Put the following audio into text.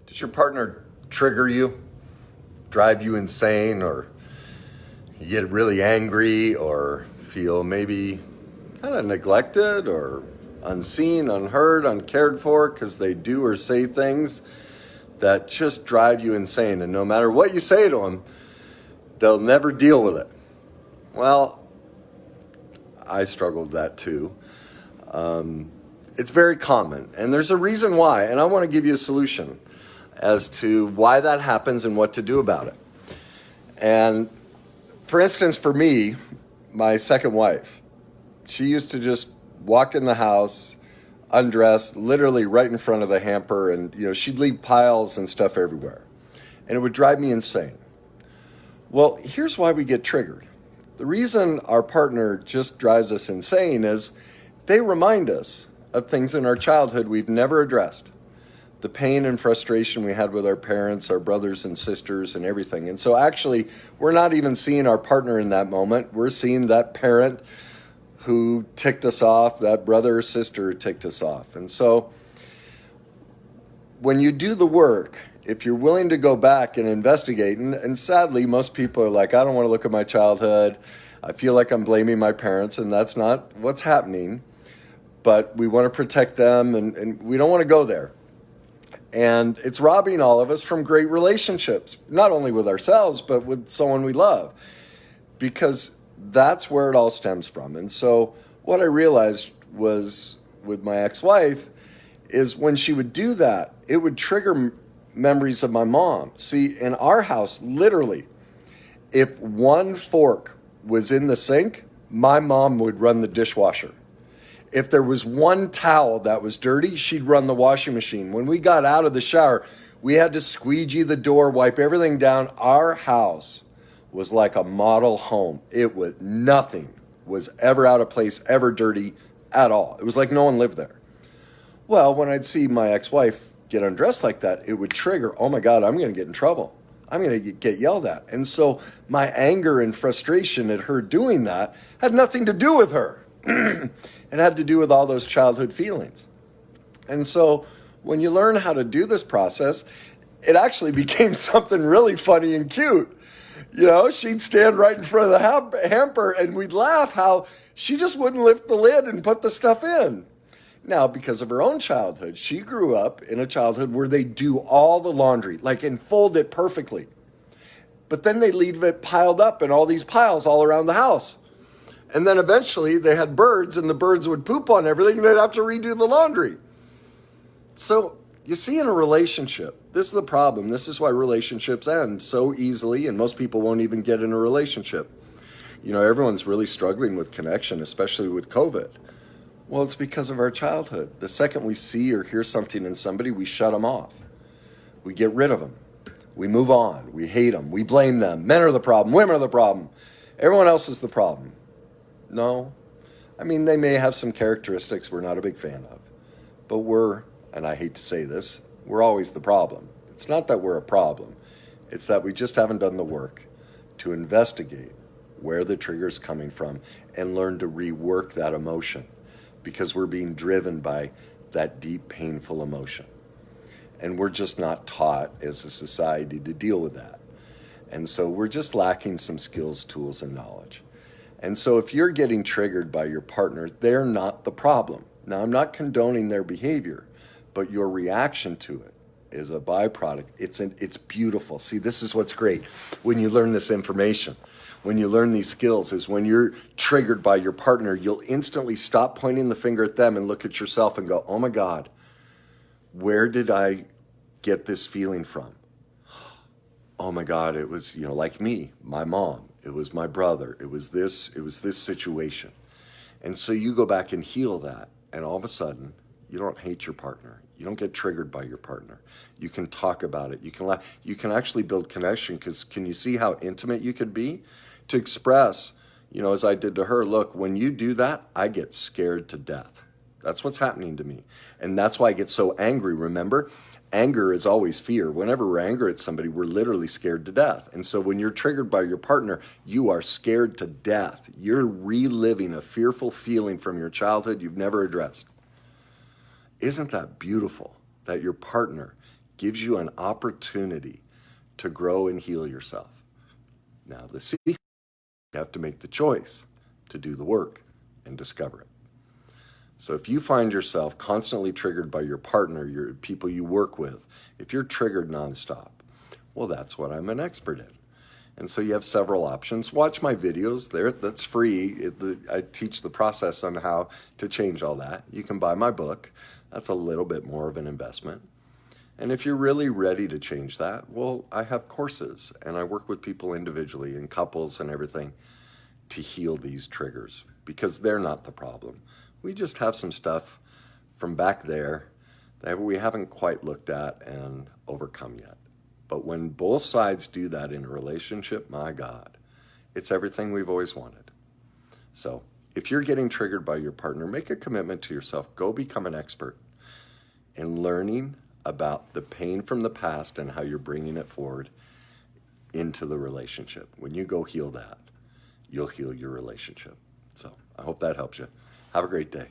Does your partner trigger you, drive you insane, or you get really angry or feel maybe kind of neglected or unseen, unheard, uncared for because they do or say things that just drive you insane, and no matter what you say to them, they'll never deal with it? Well, I struggled with that too. It's very common, and there's a reason why, and I want to give you a solution as to why that happens and what to do about it. And for instance, for me, my second wife, she used to just walk in the house, undressed, literally right in front of the hamper, and she'd leave piles and stuff everywhere. And it would drive me insane. Well, here's why we get triggered. The reason our partner just drives us insane is they remind us of things in our childhood we've never addressed. The pain and frustration we had with our parents, our brothers and sisters, and everything. And so actually, we're not even seeing our partner in that moment. We're seeing that parent who ticked us off, that brother or sister who ticked us off. And so when you do the work, if you're willing to go back and investigate, and sadly, most people are like, I don't want to look at my childhood. I feel like I'm blaming my parents, and that's not what's happening. But we want to protect them, and we don't want to go there. And it's robbing all of us from great relationships, not only with ourselves, but with someone we love, because that's where it all stems from. And so what I realized was with my ex-wife is when she would do that, it would trigger memories of my mom. See, in our house, literally, if one fork was in the sink, my mom would run the dishwasher. If there was one towel that was dirty, she'd run the washing machine. When we got out of the shower, we had to squeegee the door, wipe everything down. Our house was like a model home. Nothing was ever out of place, ever dirty at all. It was like no one lived there. Well, when I'd see my ex-wife get undressed like that, it would trigger, oh my God, I'm going to get in trouble. I'm going to get yelled at. And so my anger and frustration at her doing that had nothing to do with her. It had to do with all those childhood feelings. And so when you learn how to do this process, it actually became something really funny and cute. She'd stand right in front of the hamper and we'd laugh how she just wouldn't lift the lid and put the stuff in. Now, because of her own childhood, she grew up in a childhood where they do all the laundry, and fold it perfectly. But then they leave it piled up in all these piles all around the house. And then eventually they had birds and the birds would poop on everything and they'd have to redo the laundry. So you see, in a relationship, this is the problem. This is why relationships end so easily, and most people won't even get in a relationship. Everyone's really struggling with connection, especially with COVID. Well, it's because of our childhood. The second we see or hear something in somebody, we shut them off. We get rid of them. We move on. We hate them. We blame them. Men are the problem. Women are the problem. Everyone else is the problem. No. They may have some characteristics we're not a big fan of. But and I hate to say this, we're always the problem. It's not that we're a problem. It's that we just haven't done the work to investigate where the trigger's coming from and learn to rework that emotion, because we're being driven by that deep, painful emotion. And we're just not taught as a society to deal with that. And so we're just lacking some skills, tools, and knowledge. And so if you're getting triggered by your partner, they're not the problem. Now, I'm not condoning their behavior, but your reaction to it is a byproduct. It's beautiful. See, this is what's great when you learn this information. When you learn these skills is when you're triggered by your partner, you'll instantly stop pointing the finger at them and look at yourself and go, oh my God, where did I get this feeling from? Oh my God, it was, like me, my mom. It was my brother. It was this situation. And so you go back and heal that. And all of a sudden, you don't hate your partner. You don't get triggered by your partner. You can talk about it. You can laugh. You can actually build connection, because can you see how intimate you could be to express, as I did to her, look, when you do that, I get scared to death. That's what's happening to me. And that's why I get so angry. Remember, anger is always fear. Whenever we're angry at somebody, we're literally scared to death. And so when you're triggered by your partner, you are scared to death. You're reliving a fearful feeling from your childhood you've never addressed. Isn't that beautiful that your partner gives you an opportunity to grow and heal yourself. Now, the secret, you have to make the choice to do the work and discover it. So if you find yourself constantly triggered by your partner, your people you work with, if you're triggered nonstop, well, that's what I'm an expert in. And so you have several options. Watch my videos there. That's free. I teach the process on how to change all that. You can buy my book. That's a little bit more of an investment. And if you're really ready to change that, well, I have courses and I work with people individually and couples and everything to heal these triggers because they're not the problem. We just have some stuff from back there that we haven't quite looked at and overcome yet. But when both sides do that in a relationship, my God, it's everything we've always wanted. So if you're getting triggered by your partner, make a commitment to yourself. Go become an expert in learning about the pain from the past and how you're bringing it forward into the relationship. When you go heal that, you'll heal your relationship. So I hope that helps you. Have a great day.